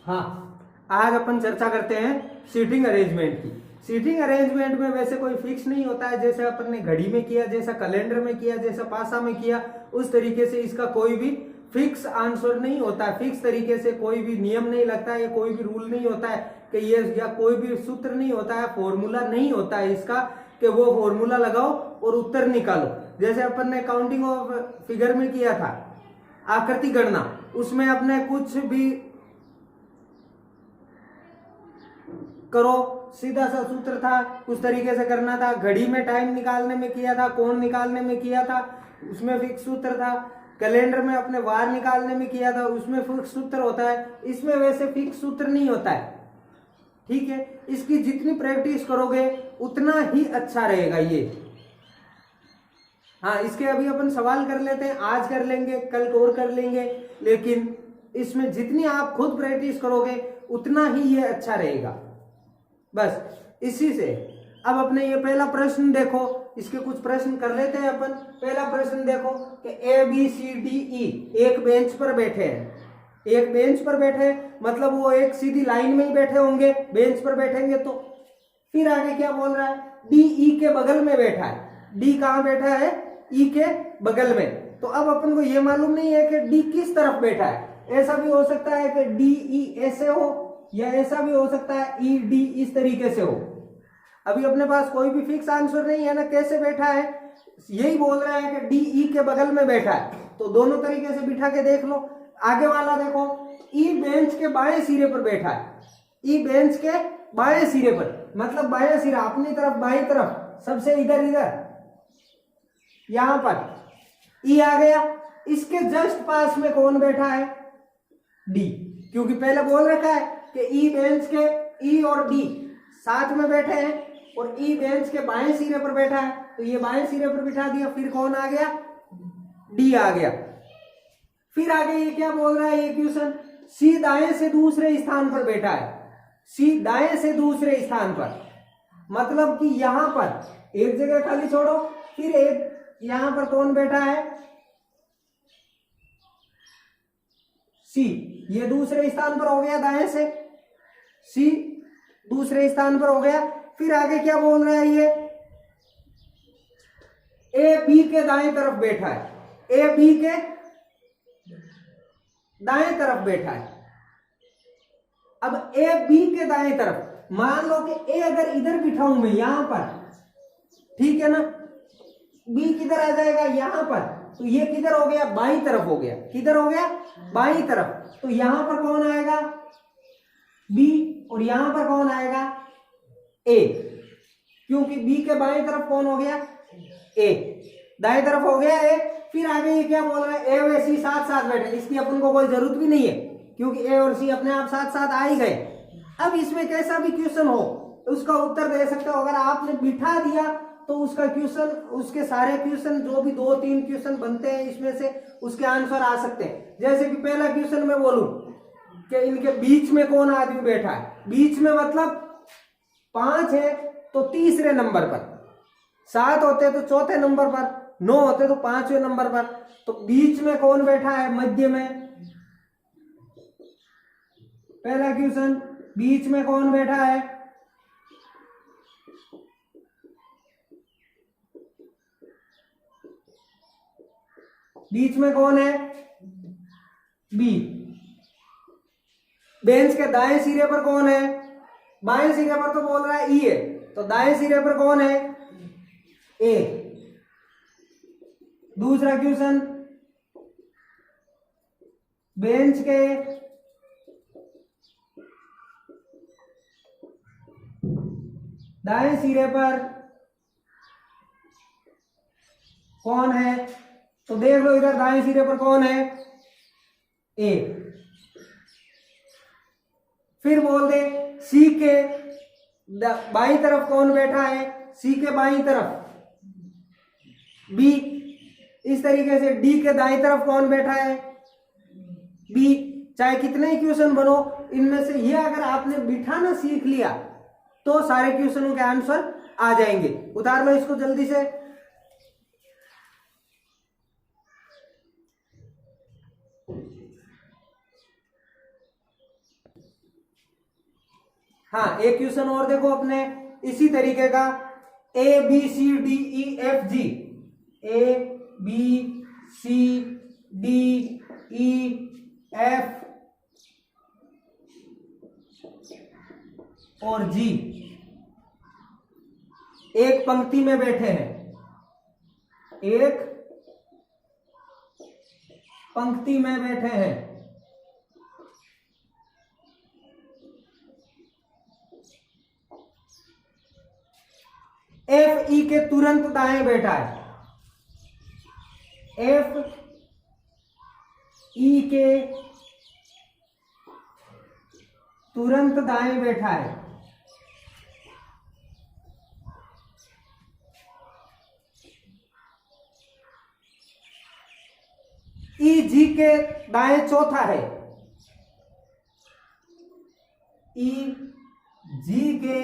हाँ, आज अपन चर्चा करते हैं सीटिंग अरेंजमेंट की। सीटिंग अरेंजमेंट में वैसे कोई फिक्स नहीं होता है, जैसे अपन ने घड़ी में किया, जैसा कैलेंडर में किया, जैसा पासा में किया, उस तरीके से इसका कोई भी फिक्स आंसर नहीं होता है। फिक्स तरीके से कोई भी नियम नहीं लगता है, कोई भी रूल नहीं होता है कि ये, या कोई भी सूत्र नहीं होता है, फॉर्मूला नहीं होता है इसका कि वो फॉर्मूला लगाओ और उत्तर निकालो। जैसे अपन ने काउंटिंग ऑफ फिगर में किया था, आकृति गणना, उसमें अपने कुछ भी करो, सीधा सा सूत्र था, उस तरीके से करना था। घड़ी में टाइम निकालने में किया था, कोण निकालने में किया था, उसमें फिक्स सूत्र था। कैलेंडर में अपने वार निकालने में किया था, उसमें फिक्स सूत्र होता है। इसमें वैसे फिक्स सूत्र नहीं होता है, ठीक है। इसकी जितनी प्रैक्टिस करोगे उतना ही अच्छा रहेगा ये। हाँ, इसके अभी अपन सवाल कर लेते हैं, आज कर लेंगे, कल और कर लेंगे, लेकिन इसमें जितनी आप खुद प्रैक्टिस करोगे उतना ही ये अच्छा रहेगा। बस इसी से अब अपने ये पहला प्रश्न देखो, इसके कुछ प्रश्न कर लेते हैं अपन। पहला प्रश्न देखो कि ए बी सी डी ई एक बेंच पर बैठे हैं। एक बेंच पर बैठे मतलब वो एक सीधी लाइन में ही बैठे होंगे, बेंच पर बैठेंगे तो। फिर आगे क्या बोल रहा है, डी ई के बगल में बैठा है। डी कहाँ बैठा है, ई के बगल में। तो अब अपन को ये मालूम नहीं है कि डी किस तरफ बैठा है। ऐसा भी हो सकता है कि डी ई ऐसे हो, या ऐसा भी हो सकता है ई डी इस तरीके से हो। अभी अपने पास कोई भी फिक्स आंसर नहीं है ना, कैसे बैठा है। यही बोल रहा है कि डी ई के बगल में बैठा है, तो दोनों तरीके से बिठा के देख लो। आगे वाला देखो, ई बेंच के बाएं सिरे पर बैठा है। ई बेंच के बाएं सिरे पर मतलब बाएं सिरा अपनी तरफ, बाएं तरफ, सबसे इधर इधर, यहां पर ई आ गया। इसके जस्ट पास में कौन बैठा है, डी, क्योंकि पहले बोल रखा है कि ई बेंच के, ई और डी साथ में बैठे हैं और ई बेंच के बाएं सिरे पर बैठा है, तो ये बाएं सिरे पर बिठा दिया। फिर कौन आ गया, डी आ गया। फिर आगे ये क्या बोल रहा है ये क्वेश्चन, सी दाएं से दूसरे स्थान पर बैठा है। सी दाएं से दूसरे स्थान पर मतलब कि यहां पर एक जगह खाली छोड़ो, फिर एक यहां पर कौन बैठा है, सी। ये दूसरे स्थान पर हो गया दाएं से, सी दूसरे स्थान पर हो गया। फिर आगे क्या बोल रहा है ये, ए बी के दाएं तरफ बैठा है। ए बी के दाएं तरफ बैठा है। अब ए बी के दाएं तरफ, मान लो कि ए अगर इधर बिठाऊं मैं यहां पर, ठीक है ना, बी किधर आ जाएगा, यहां पर, तो ये किधर हो गया, बाईं तरफ हो गया। किधर हो गया, बाईं तरफ। तो यहां पर कौन आएगा, बी, और यहां पर कौन आएगा, ए, क्योंकि बी के बाईं तरफ कौन हो गया, ए, दाएं तरफ हो गया ए। फिर आगे ये क्या बोल रहा है, ए और सी साथ साथ बैठे। इसकी अपन को कोई जरूरत भी नहीं है, क्योंकि ए और सी अपने आप साथ साथ आ ही गए। अब इसमें कैसा भी क्वेश्चन हो उसका उत्तर दे सकते हो। अगर आपने बिठा दिया तो उसका क्वेश्चन, उसके सारे क्वेश्चन जो भी 2-3 क्वेश्चन बनते हैं इसमें से उसके आंसर आ सकते हैं। जैसे कि पहला क्वेश्चन मैं बोलूं कि इनके बीच में कौन आदमी बैठा है, बीच में मतलब 5 है तो तीसरे नंबर पर, 7 होते तो चौथे नंबर पर, 9 होते तो 5वें नंबर पर। तो बीच में कौन बैठा है, मध्य में। पहला क्वेश्चन, बीच में कौन बैठा है, बीच में कौन है, बी। बेंच के दाएं सिरे पर कौन है, बाएं सिरे पर तो बोल रहा है ई है, तो दाएं सिरे पर कौन है, ए। दूसरा क्वेश्चन, बेंच के दाएं सिरे पर कौन है, तो देख लो इधर दाएं सिरे पर कौन है, ए। फिर बोल दे सी के बाईं तरफ कौन बैठा है, सी के बाईं तरफ बी। इस तरीके से डी के दाईं तरफ कौन बैठा है, बी। चाहे कितने ही क्वेश्चन बनो, इनमें से ये अगर आपने बिठाना सीख लिया तो सारे क्वेश्चनों के आंसर आ जाएंगे। उतार लो इसको जल्दी से। हाँ, एक क्वेश्चन और देखो अपने इसी तरीके का, A B C D E F G, A B C D E F और जी एक पंक्ति में बैठे हैं, एक पंक्ति में बैठे हैं। एफ ई के तुरंत दाएं बैठा है, एफ ई के तुरंत दाएं बैठा है। ई जी के दाएं चौथा है, ई जी के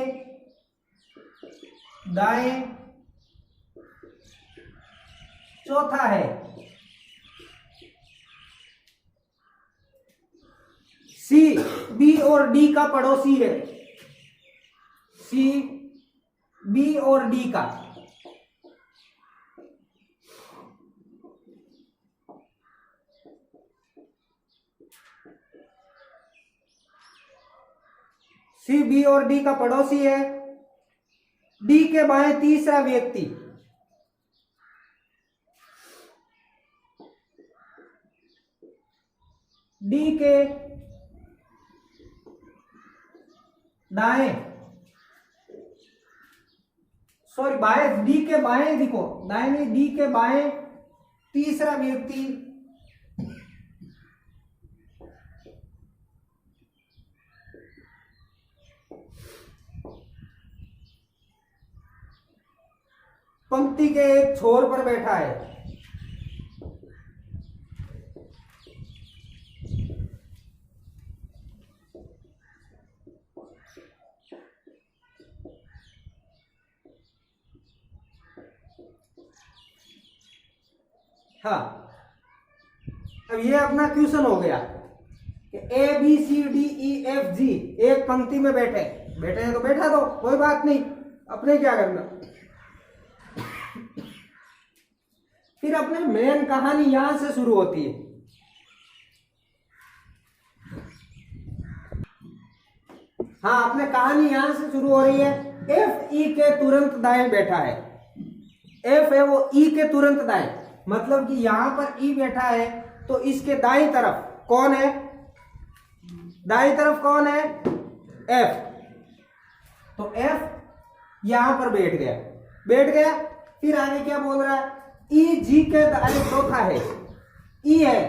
दाएं चौथा है। सी बी और डी का पड़ोसी है, सी बी और डी का। सी बी और डी का पड़ोसी है। डी के बाएं तीसरा व्यक्ति, डी के दाएं, सॉरी बाएं, डी के बाएं देखो, दाएं नहीं, डी के बाएं तीसरा व्यक्ति पंक्ति के एक छोर पर बैठा है। हाँ, अब ये अपना क्वेश्चन हो गया कि A B C D E F G एक पंक्ति में बैठे हैं तो बैठा दो, कोई बात नहीं, अपने क्या करना। फिर अपने मेन कहानी यहां से शुरू होती है। हाँ, अपने कहानी यहां से शुरू हो रही है। एफ ई के तुरंत दाएं बैठा है, एफ है वो ई के तुरंत दाएं, मतलब कि यहां पर ई बैठा है तो इसके दाईं तरफ कौन है, दाईं तरफ कौन है, एफ। तो एफ यहां पर बैठ गया। फिर आगे क्या बोल रहा है, ई जी के दाएं चौथा है, ई है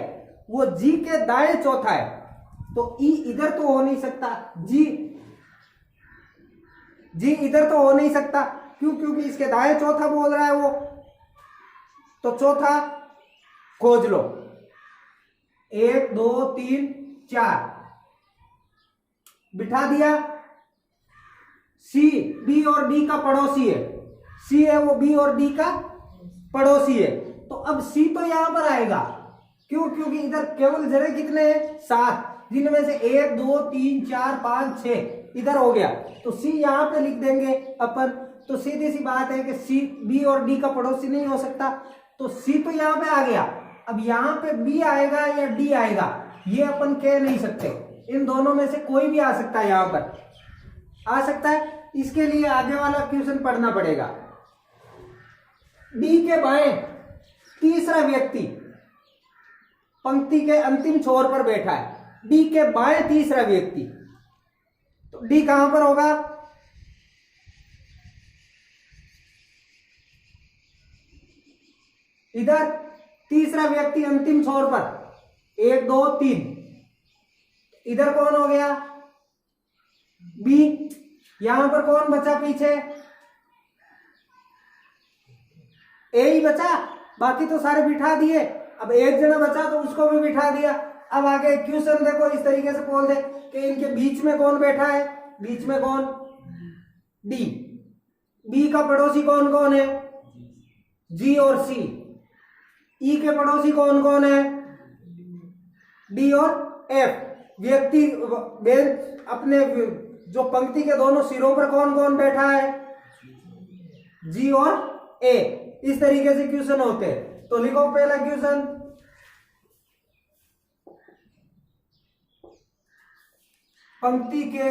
वो जी के दाएं चौथा है, तो ई इधर तो हो नहीं सकता, जी इधर तो हो नहीं सकता, क्योंकि इसके दाएं चौथा बोल रहा है वो, तो चौथा खोज लो, 1 2 3 4 बिठा दिया। सी बी और डी का पड़ोसी है, सी है वो बी और डी का पड़ोसी है, तो अब सी तो यहां पर आएगा, क्योंकि इधर केवल जरे कितने हैं, 7, जिनमें से 1 2 3 4 5 6 इधर हो गया, तो सी यहां पे लिख देंगे अपन। तो सीधी सी बात है कि सी बी और डी का पड़ोसी नहीं हो सकता, तो सी तो यहां पे आ गया। अब यहां पे बी आएगा या डी आएगा ये अपन कह नहीं सकते, इन दोनों में से कोई भी आ सकता है, यहां पर आ सकता है। इसके लिए आगे वाला क्वेश्चन पढ़ना पड़ेगा। डी के बाएं तीसरा व्यक्ति पंक्ति के अंतिम छोर पर बैठा है, डी के बाएं तीसरा व्यक्ति, तो डी कहां पर होगा, इधर तीसरा व्यक्ति अंतिम छोर पर, 1 2 3, इधर कौन हो गया, बी। यहां पर कौन बचा पीछे, ए ही बचा, बाकी तो सारे बिठा दिए। अब एक जना बचा तो उसको भी बिठा दिया। अब आगे क्वेश्चन देखो, इस तरीके से बोल दे कि इनके बीच में कौन बैठा है, बीच में कौन, डी। बी का पड़ोसी कौन कौन है, जी और सी। ई के पड़ोसी कौन कौन है, डी और एफ। व्यक्ति अपने जो पंक्ति के दोनों सिरों पर कौन कौन बैठा है, जी और ए। इस तरीके से क्वेश्चन होते हैं। तो लिखो पहला क्वेश्चन, पंक्ति के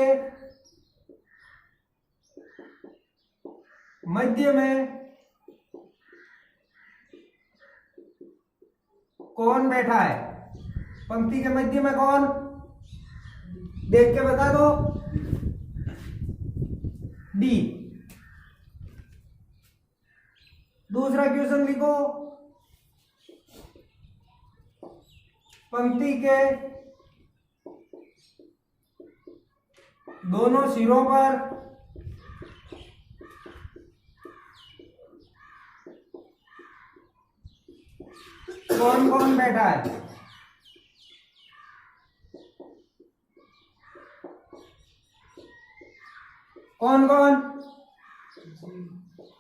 मध्य में कौन बैठा है, पंक्ति के मध्य में कौन, देख के बता दो, डी। दूसरा क्वेश्चन लिखो, पंक्ति के दोनों सिरों पर कौन कौन बैठा है, कौन कौन,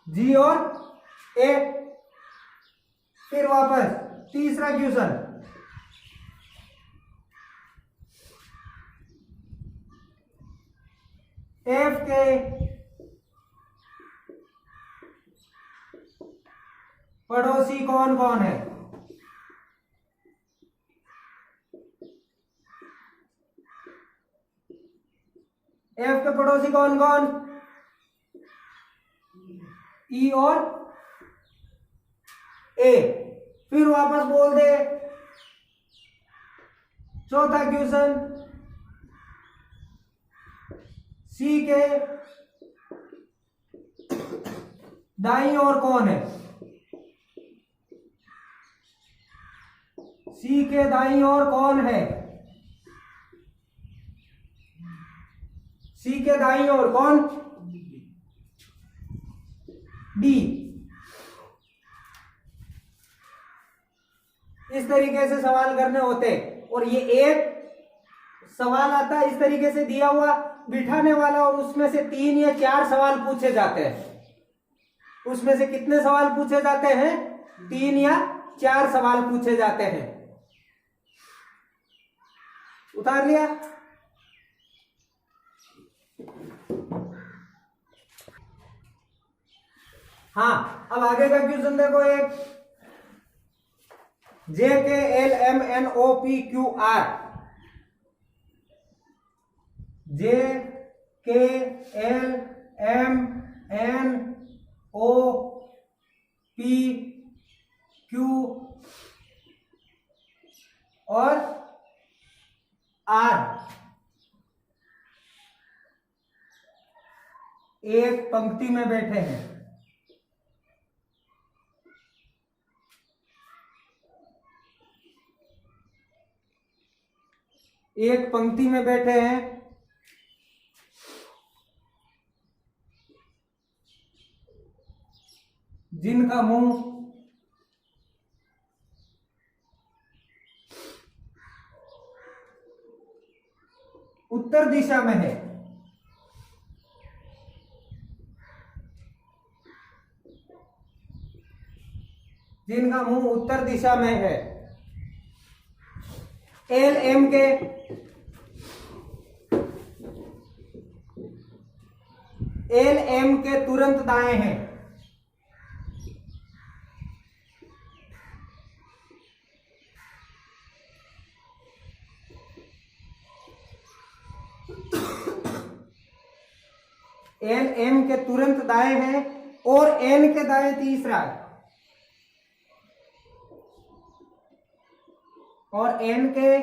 जी और ए। फिर वापस तीसरा क्वेश्चन, एफ के पड़ोसी कौन कौन है, एफ के पड़ोसी कौन कौन, ई और ए। फिर वापस बोल दे चौथा क्वेश्चन, सी के दाईं ओर कौन है, सी के दाईं ओर कौन है, सी के दाईं ओर कौन, डी। इस तरीके से सवाल करने होते हैं। और ये एक सवाल आता है इस तरीके से दिया हुआ बिठाने वाला, और उसमें से 3 या 4 सवाल पूछे जाते हैं। उसमें से कितने सवाल पूछे जाते हैं, 3 या 4 सवाल पूछे जाते हैं। उतार लिया। हाँ, अब आगे का क्वेश्चन देखो, एक J K L M N O P Q R, J K L M N O P Q और आर एक पंक्ति में बैठे हैं। एक पंक्ति में बैठे हैं, जिनका मुंह उत्तर दिशा में है, जिनका मुंह उत्तर दिशा में है। एल एम के तुरंत दाएं हैं। एल एम के तुरंत दाएं हैं और एन के दाएं तीसरा है, और एन के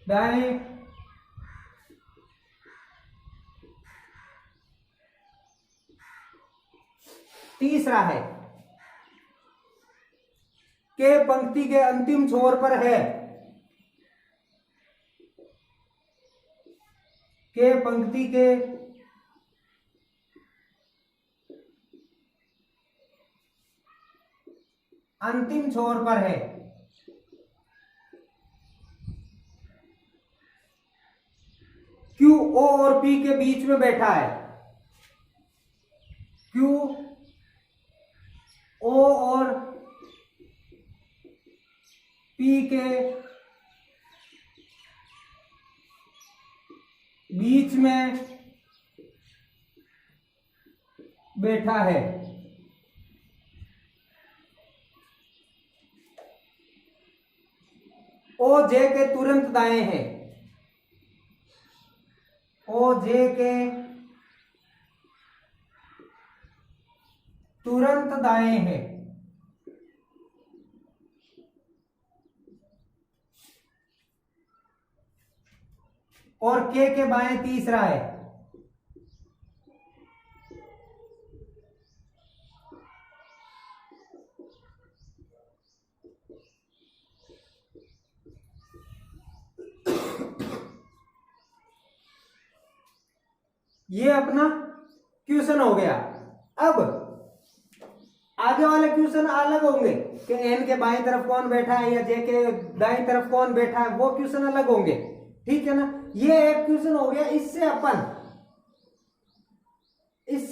दाएं तीसरा है। के पंक्ति के अंतिम छोर पर है, के पंक्ति के अंतिम छोर पर है। क्यू ओ और पी के बीच में बैठा है, क्यू ओ और पी के बीच में बैठा है। ओ जे के तुरंत दाएं हैं। ओ जे के तुरंत दाएं हैं। और के बाएं तीसरा है। ये अपना क्वेश्चन हो गया। अब आगे वाले क्वेश्चन अलग होंगे कि एन के बाईं तरफ कौन बैठा है या जे के दाईं तरफ कौन बैठा है, वो क्वेश्चन अलग होंगे। ठीक है ना। ये एक क्वेश्चन हो गया। इससे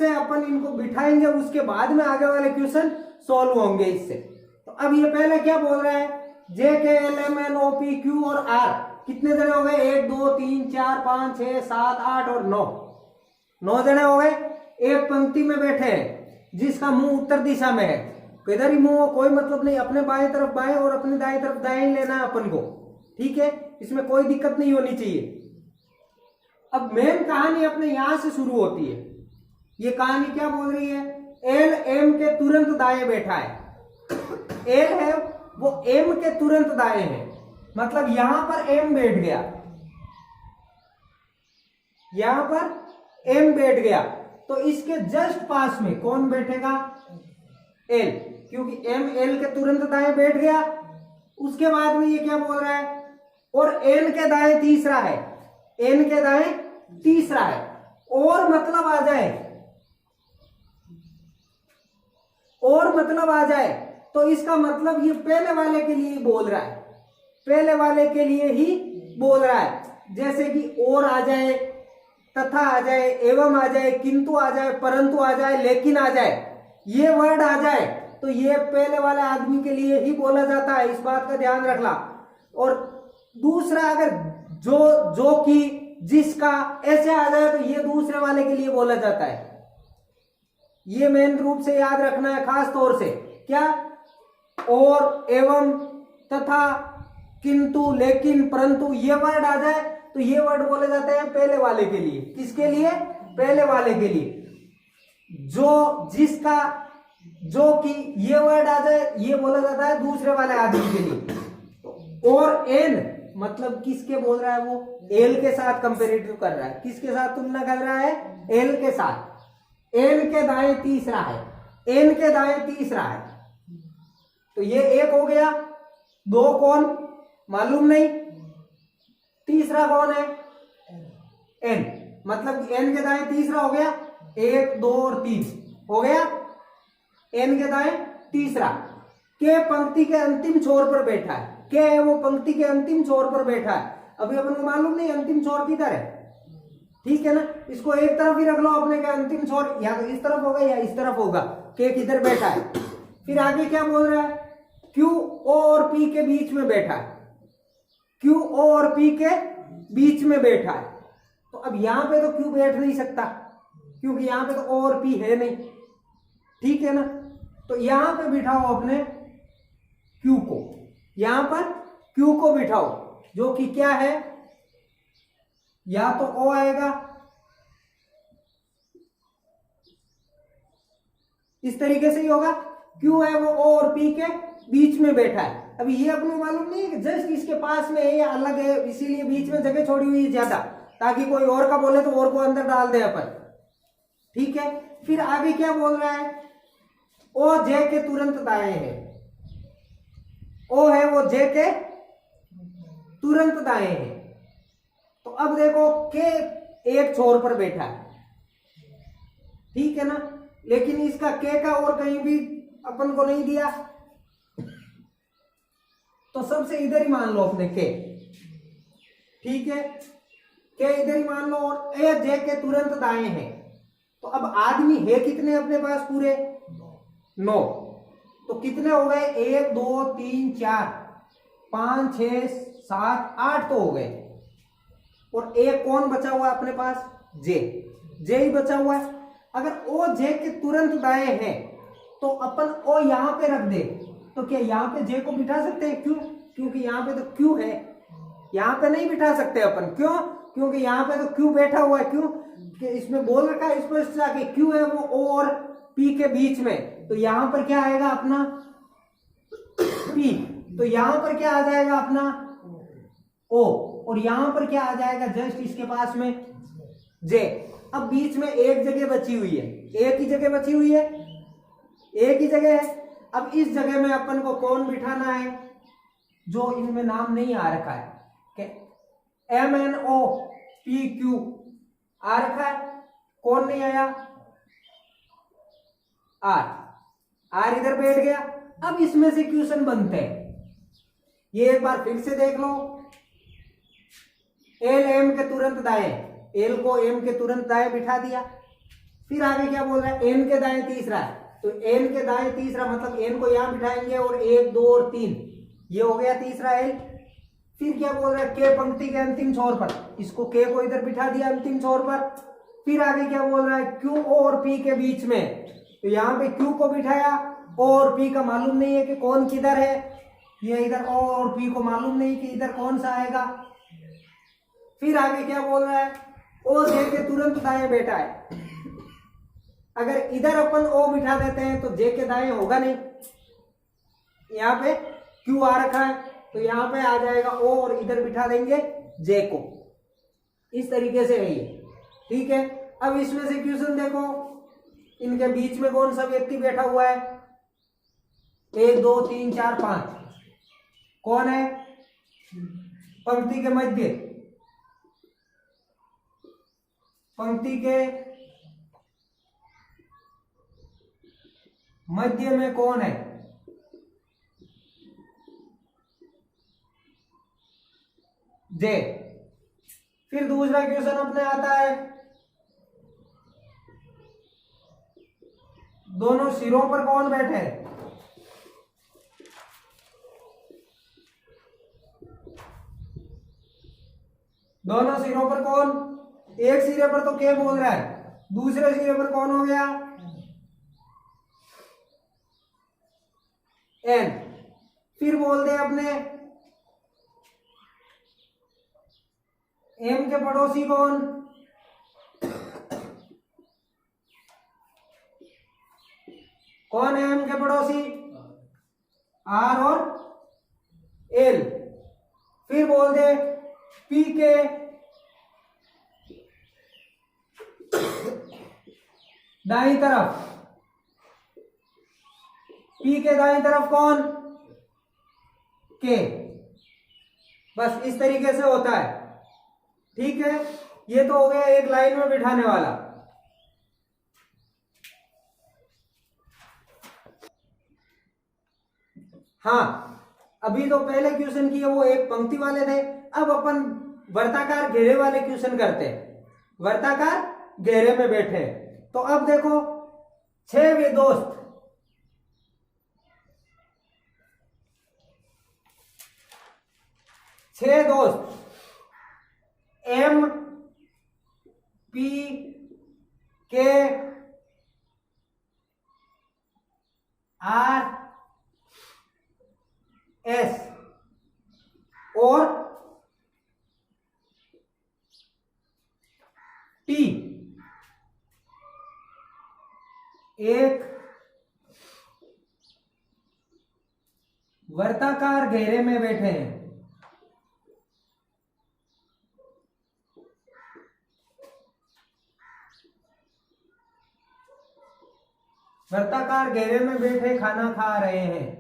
अपन इनको बिठाएंगे, उसके बाद में आगे वाले क्वेश्चन सॉल्व होंगे इससे। तो अब ये पहले क्या बोल रहा है, J K L M N O P Q और आर कितने जने हो गए, 1 2 3 4 5 6 7 8 और 9 जने हो गए। एक पंक्ति में बैठे हैं जिसका मुंह उत्तर दिशा में है। किधर ही मुंह हो कोई मतलब नहीं, अपने बाएं तरफ बाएं और अपने दाएं तरफ दाएं लेना है अपन को। ठीक है, इसमें कोई दिक्कत नहीं होनी चाहिए। अब मेन कहानी अपने यहां से शुरू होती है। ये कहानी क्या बोल रही है, एल एम के तुरंत दाएं बैठा है। एल है वो एम के तुरंत दाएं है, मतलब यहां पर एम बैठ गया, यहां पर एम बैठ गया। तो इसके जस्ट पास में कौन बैठेगा, एल, क्योंकि एम एल के तुरंत दाएं बैठ गया। उसके बाद में ये क्या बोल रहा है, और एन के दाएं तीसरा है, एन के दाएं तीसरा है। और मतलब आ जाए, और मतलब आ जाए तो इसका मतलब ये पहले वाले के लिए ही बोल रहा है, पहले वाले के लिए ही बोल रहा है। जैसे कि और आ जाए, तथा आ जाए, एवं आ जाए, किंतु आ जाए, परंतु आ जाए, लेकिन आ जाए, ये वर्ड आ जाए तो ये पहले वाले आदमी के लिए ही बोला जाता है। इस बात का ध्यान रखना। और दूसरा अगर जो कि जिसका ऐसे आ जाए तो ये दूसरे वाले के लिए बोला जाता है। ये मेन रूप से याद रखना है खास तौर से। क्या, और, एवं, तथा, किंतु, लेकिन, परंतु ये वर्ड आ जाए तो ये वर्ड बोले जाते हैं पहले वाले के लिए। किसके लिए, पहले वाले के लिए। जो, जिसका, जो कि ये वर्ड आ जाए ये बोला जाता है दूसरे वाले आदमी के लिए। और एन मतलब किसके बोल रहा है, वो एल के साथ कंपेरेटिव कर रहा है। किसके साथ तुलना कर रहा है, एल के साथ। एन के दाएं तीसरा है, एन के दाएं तीसरा है। तो ये एक हो गया। दो कौन मालूम नहीं, तीसरा कौन है, एन, मतलब एन के दाएं तीसरा हो गया। 1 2 और 3 हो गया, एन के दाएं तीसरा। के पंक्ति के अंतिम छोर पर बैठा है, के है वो पंक्ति के अंतिम छोर पर बैठा है। अभी अपन को मालूम नहीं अंतिम छोर किधर है। ठीक है ना, इसको एक तरफ ही रख लो अपने के अंतिम छोर, या तो इस तरफ होगा या इस तरफ होगा। के किधर बैठा है। फिर आगे क्या बोल रहा है, क्यू ओ और पी के बीच में बैठा है, क्यू ओ और पी के बीच में बैठा है। तो अब यहां पे तो क्यू बैठ नहीं सकता क्योंकि यहां पे तो ओ और पी है नहीं। ठीक है ना, तो यहां पे बिठाओ अपने क्यू को, यहां पर क्यू को बिठाओ, जो कि क्या है, या तो ओ आएगा, इस तरीके से ही होगा। क्यू है वो ओ और पी के बीच में बैठा है। अभी ये अपने मालूम नहीं है कि जस्ट इसके पास में है या अलग है, इसीलिए बीच में जगह छोड़ी हुई है ज्यादा, ताकि कोई और का बोले तो और को अंदर डाल दे अपन। ठीक है, फिर आगे क्या बोल रहा है, ओ जे के तुरंत दाएं है। ओ है वो जे के तुरंत दाएं है। तो अब देखो के एक छोर पर बैठा है, ठीक है ना, लेकिन इसका के का और कहीं भी अपन को नहीं दिया, तो सबसे इधर ही मान लो अपने के। ठीक है, के इधर ही मान लो और ए जे के तुरंत दाएं हैं। तो अब आदमी है कितने अपने पास, पूरे 9। तो कितने हो गए, 1 2 3 4 5 6 7 8 तो हो गए। और एक कौन बचा हुआ है अपने पास, जे, जे ही बचा हुआ है। अगर ओ जे के तुरंत दाएं है तो अपन ओ यहां पे रख दे तो क्या यहां पे जे को बिठा सकते हैं, क्यों, क्योंकि यहां पे तो क्यू है, यहां पे नहीं बिठा सकते अपन, क्यों, क्योंकि यहां पे तो क्यू बैठा हुआ है, क्यों कि इसमें बोल रखा है स्पष्ट जाके क्यू है वो ओ और पी के बीच में, तो यहां पर क्या आएगा अपना पी, तो यहां पर क्या आ जाएगा अपना ओ, और यहां पर क्या आ जाएगा जस्ट इसके पास में जे। अब बीच में एक जगह बची हुई है, एक ही जगह बची हुई है, एक ही जगह है। अब इस जगह में अपन को कौन बिठाना है, जो इनमें नाम नहीं आ रखा है, M N O P Q आ रखा है, कौन नहीं आया, आर, आर इधर बैठ गया। अब इसमें से क्वेश्चन बनते हैं, ये एक बार फिर से देख लो, एल एम के तुरंत दाएं, एल को एम के तुरंत दाएं बिठा दिया, फिर आगे क्या बोल रहा है, एन के दाएं तीसरा, तो एन के दाएं तीसरा मतलब एन को यहां बिठाएंगे और 1 2 और 3, ये हो गया तीसरा एल। फिर क्या बोल रहा है, के पंक्ति के अंतिम छोर पर, इसको के को इधर बिठा दिया अंतिम छोर पर। फिर आगे क्या बोल रहा है, क्यू ओ और पी के बीच में, तो यहां पे क्यू को बिठाया, ओ और पी का मालूम नहीं है कि कौन किधर है, ये इधर ओ और पी को मालूम नहीं कि इधर कौन सा आएगा। फिर आगे क्या बोल रहा है, ओ जे के तुरंत दाएं बैठा है, अगर इधर अपन ओ बिठा देते हैं तो जे के दाएं होगा नहीं, यहाँ पे क्यू आ रखा है तो यहाँ पे आ जाएगा ओ और इधर बिठा देंगे जे को, इस तरीके से है ये, ठीक है। अब इसमें से क्वेश्चन देखो, इनके बीच में कौन सा व्यक्ति बैठा हुआ है, 1 2 3 4 5, कौन है, पंक्ति के मध्य, पंक्ति के मध्य में कौन है, जे। फिर दूसरा क्वेश्चन अपने आता है, दोनों सिरों पर कौन बैठे है, दोनों सिरों पर कौन, एक सिरे पर तो के बोल रहा है, दूसरे सिरे पर कौन हो गया, एन। फिर बोल दे अपने एम के पड़ोसी कौन, कौन है एम के पड़ोसी, आर और एल। फिर बोल दे पी के दाईं तरफ, पी के दाईं तरफ कौन, के। बस इस तरीके से होता है, ठीक है। ये तो हो गया एक लाइन में बिठाने वाला। हाँ, अभी तो पहले क्वेश्चन किए वो एक पंक्ति वाले थे, अब अपन वर्ताकार घेरे वाले क्वेश्चन करते हैं, वर्ताकार घेरे में बैठे। तो अब देखो 6 वे दोस्त, छह दोस्त एम पी के आर एस और टी एक वर्ताकार घेरे में बैठे हैं। वर्ताकार घेरे में बैठे खाना खा रहे हैं।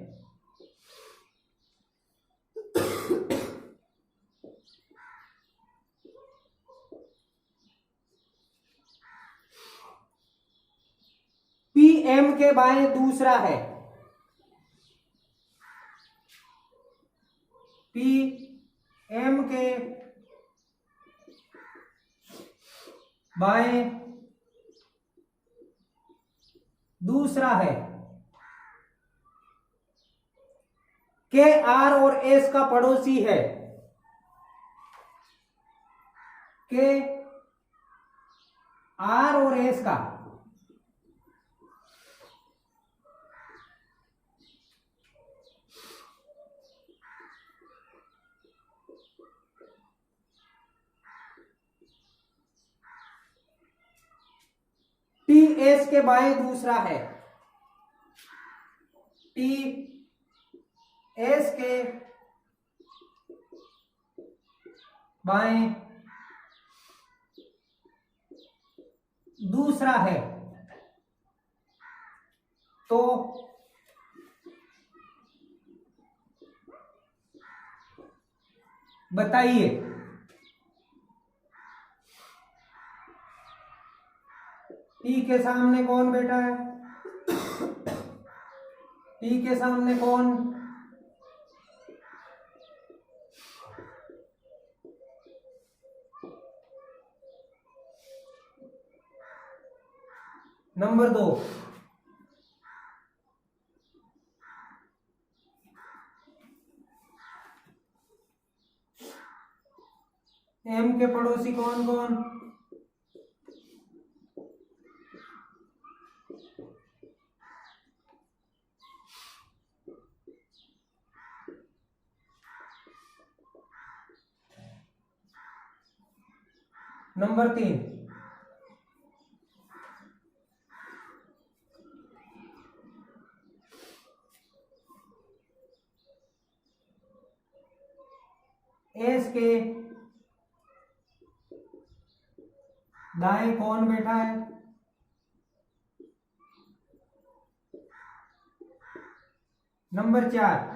पी एम के बाएं दूसरा है, पी एम के बाएं दूसरा है, के आर और एस का पड़ोसी है। के आर और एस का टी एस के बाएं दूसरा है, टी एस के बाएं दूसरा है, तो बताइए टी के सामने कौन बैठा है, टी के सामने कौन, नंबर 2 एम के पड़ोसी कौन कौन, नंबर 3 एस के दाएं कौन बैठा है, नंबर 4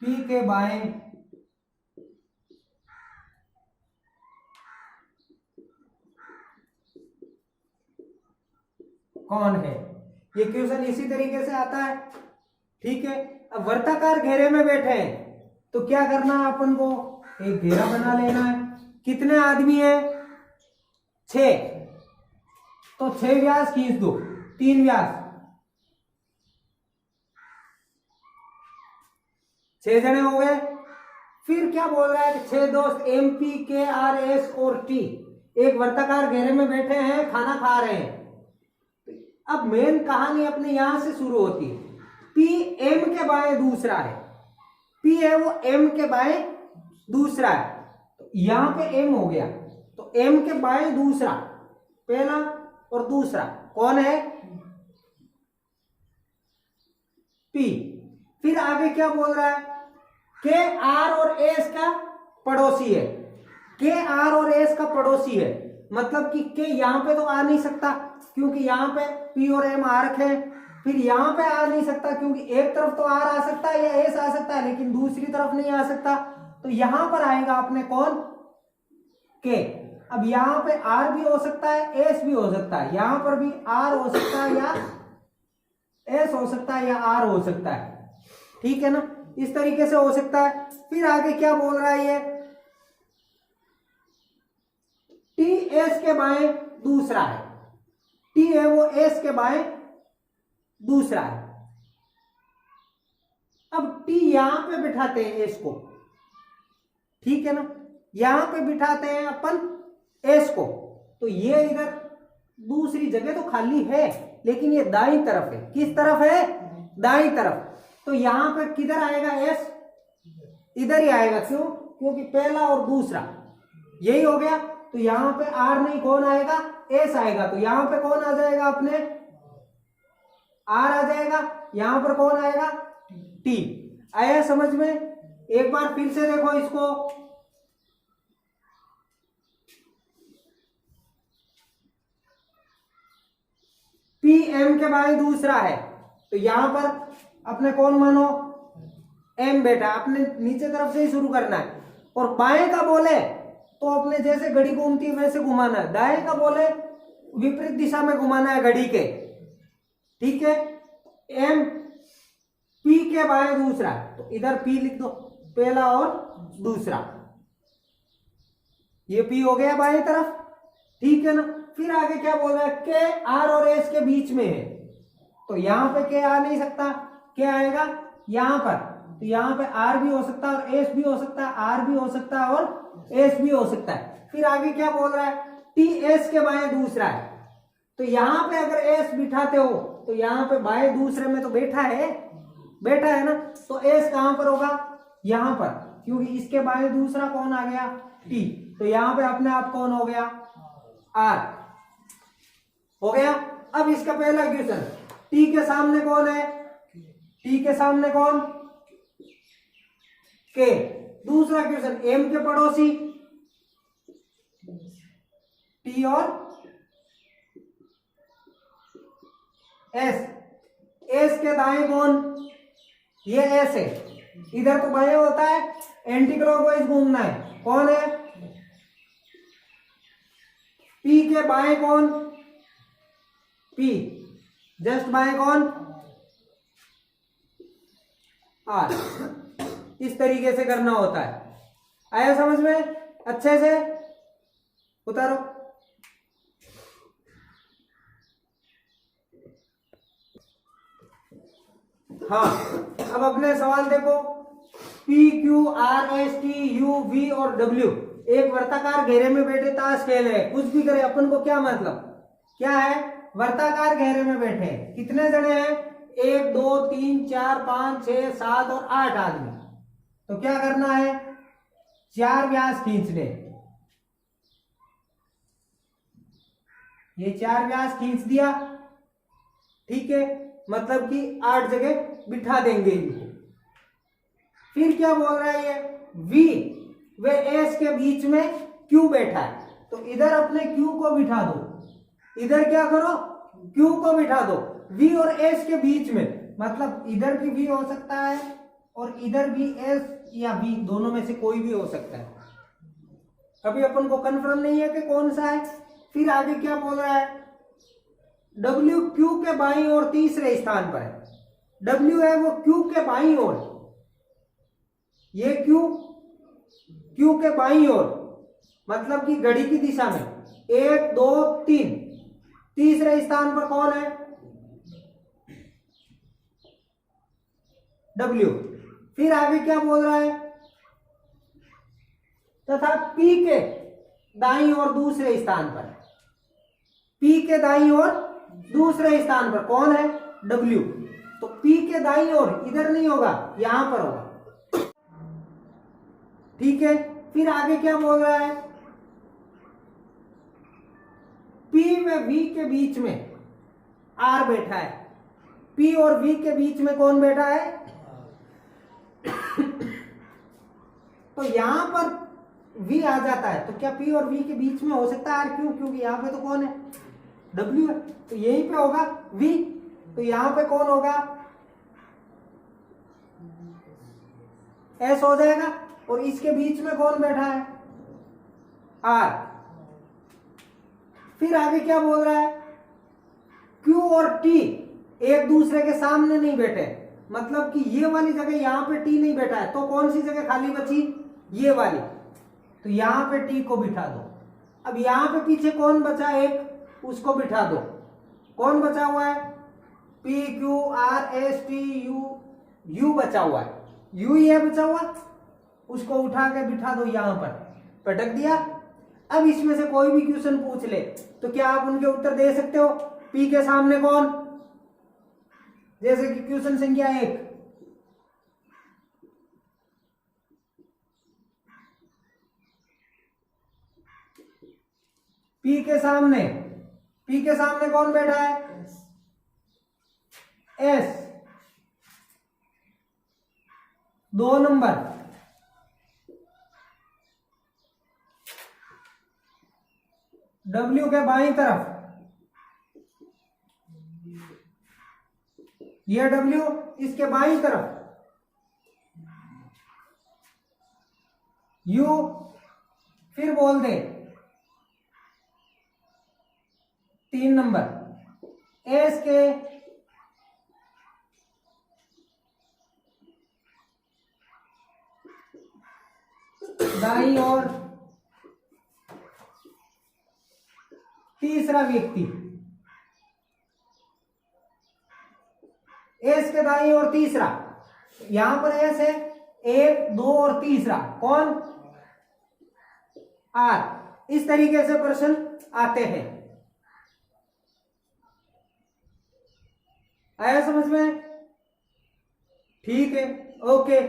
पी के बाएं कौन है। ये क्वेश्चन इसी तरीके से आता है, ठीक है। अब वर्ताकार घेरे में बैठे हैं तो क्या करना है, अपन को एक घेरा बना लेना है। कितने आदमी है, 6, तो 6 व्यास खींच दो, 3 व्यास, 6 जने हो गए। फिर क्या बोल रहा है, 6 दोस्त एम पी के आर एस और टी एक वर्ताकार घेरे में बैठे हैं, खाना खा रहे हैं। अब मेन कहानी अपने यहां से शुरू होती है। पी एम के बाएं दूसरा है, पी है वो एम के बाएं दूसरा है, तो यहां पे एम हो गया, तो एम के बाएं दूसरा, पहला और दूसरा कौन है, पी। फिर आगे क्या बोल रहा है, के आर और एस का पड़ोसी है, के आर और एस का पड़ोसी है, मतलब कि के यहां पे तो आ नहीं सकता क्योंकि यहां पे पी और एम आ रखे हैं। फिर यहां पे आ नहीं सकता क्योंकि एक तरफ तो आर आ सकता है या एस आ सकता है, लेकिन दूसरी तरफ नहीं आ सकता, तो यहां पर आएगा अपने कौन, के। अब यहां पे आर भी हो सकता है, एस भी हो सकता है, यहां पर भी आर हो सकता है या एस हो सकता है या आर हो सकता है, ठीक है ना, इस तरीके से हो सकता है। फिर आगे क्या बोल रहा है, ये टी एस के बाएं दूसरा है, टी है वो एस के बाएं दूसरा है। अब टी यहां पे बिठाते हैं एस को, ठीक है ना, यहां पे बिठाते हैं अपन एस को, तो ये इधर दूसरी जगह तो खाली है लेकिन ये दाईं तरफ है, किस तरफ है, दाईं तरफ, तो यहां पे किधर आएगा एस, इधर ही आएगा, क्यों, क्योंकि पहला और दूसरा यही हो गया, तो यहां पे आर नहीं, कौन आएगा, एस आएगा, तो यहां पे कौन आ जाएगा, अपने आर आ जाएगा, यहां पर कौन आएगा, टी। आया समझ में, एक बार फिर से देखो इसको, पी एम के बाएं दूसरा है, तो यहां पर अपने कौन मानो, एम बेटा, अपने नीचे तरफ से ही शुरू करना है, और बाएं का बोले तो अपने जैसे घड़ी घूमती है वैसे घुमाना है, दाएं का बोले विपरीत दिशा में घुमाना है घड़ी के, ठीक है। एम पी के बाएं दूसरा, तो इधर पी लिख दो, पहला और दूसरा, ये पी हो गया बाएं तरफ, ठीक है ना। फिर आगे क्या बोल रहा है, के आर और एस के बीच में है, तो यहां पे के आ नहीं सकता, क्या आएगा यहां पर, तो यहां पे आर भी हो सकता है और एस भी हो सकता है, आर भी हो सकता है और एस भी हो सकता है। फिर आगे क्या बोल रहा है, टी एस के बाएं दूसरा है, तो यहां पे अगर एस बिठाते हो तो यहां पे बाएं दूसरे में तो बैठा है ना, तो एस कहां पर होगा, यहां पर, क्योंकि इसके बाएं दूसरा कौन आ गया, टी, तो यहां पे अपने आप कौन हो गया, आर हो गया। अब इसका पहला क्वेश्चन, टी के सामने कौन है, टी के सामने कौन, के। दूसरा क्वेश्चन, एम के पड़ोसी टी और एस, एस के दाएं कौन, ये एस है, इधर तो बाएं होता है, एंटी क्लॉकवाइज घूमना है, कौन है, पी के बाएं कौन, पी जस्ट बाएं कौन, आर। इस तरीके से करना होता है, आया समझ में, अच्छे से उतारो। हाँ, अब अपने सवाल देखो, P Q R S T U V और डब्ल्यू एक वर्ताकार घेरे में बैठे ताश खेल रहे, कुछ भी करे, अपन को क्या मतलब, क्या है, वर्ताकार घेरे में बैठे, कितने जने हैं, 1 2 3 4 5 6 7 और 8 आदमी, तो क्या करना है, 4 व्यास खींचने, ये 4 व्यास खींच दिया, ठीक है, मतलब कि 8 जगह बिठा देंगे इनको। फिर क्या बोल रहा है ये, V व S के बीच में Q बैठा है, तो इधर अपने Q को बिठा दो, इधर क्या करो, Q को बिठा दो, V और S के बीच में, मतलब इधर भी V हो सकता है और इधर भी S या V, दोनों में से कोई भी हो सकता है, अभी अपन को कंफर्म नहीं है कि कौन सा है। फिर आगे क्या बोल रहा है, W Q के बाईं ओर तीसरे स्थान पर है, W है वो Q के बाईं ओर, ये Q के बाईं ओर, मतलब कि घड़ी की दिशा में, 1 2 3, तीसरे स्थान पर कौन है, W। फिर आगे क्या बोल रहा है, तथा P के दाईं ओर दूसरे स्थान पर, P के दाईं ओर दूसरे स्थान पर कौन है, W, तो P के दाईं ओर इधर नहीं होगा, यहां पर होगा, ठीक है। फिर आगे क्या बोल रहा है, P व V के बीच में R बैठा है, P और V के बीच में कौन बैठा है, तो यहां पर V आ जाता है, तो क्या P और V के बीच में हो सकता है R, क्यों, क्योंकि यहां पे तो कौन है, W है, तो यहीं पे होगा V, तो यहां पे कौन होगा, S हो जाएगा, और इसके बीच में कौन बैठा है, R। फिर आगे क्या बोल रहा है, Q और T एक दूसरे के सामने नहीं बैठे, मतलब कि ये वाली जगह यहां पे T नहीं बैठा है, तो कौन सी जगह खाली बची, ये वाली, तो यहां पे T को बिठा दो। अब यहां पे पीछे कौन बचा, एक, उसको बिठा दो, कौन बचा हुआ है, P Q R S T U बचा हुआ है, U ही है बचा हुआ, उसको उठा के बिठा दो यहां पर, पटक दिया। अब इसमें से कोई भी क्वेश्चन पूछ ले तो क्या आप उनके उत्तर दे सकते हो, P के सामने कौन, जैसे कि क्वेश्चन संख्या 1, P के सामने कौन बैठा है, S। 2 नंबर, W के बाईं तरफ, ये W इसके बाईं तरफ, U, फिर बोल दे 3 नंबर, S के दाईं ओर तीसरा व्यक्ति, एस के दाईं और तीसरा, यहां पर एस है, 1 2 और तीसरा कौन, आर। इस तरीके से प्रश्न आते हैं। आया समझ में? ठीक है, ओके।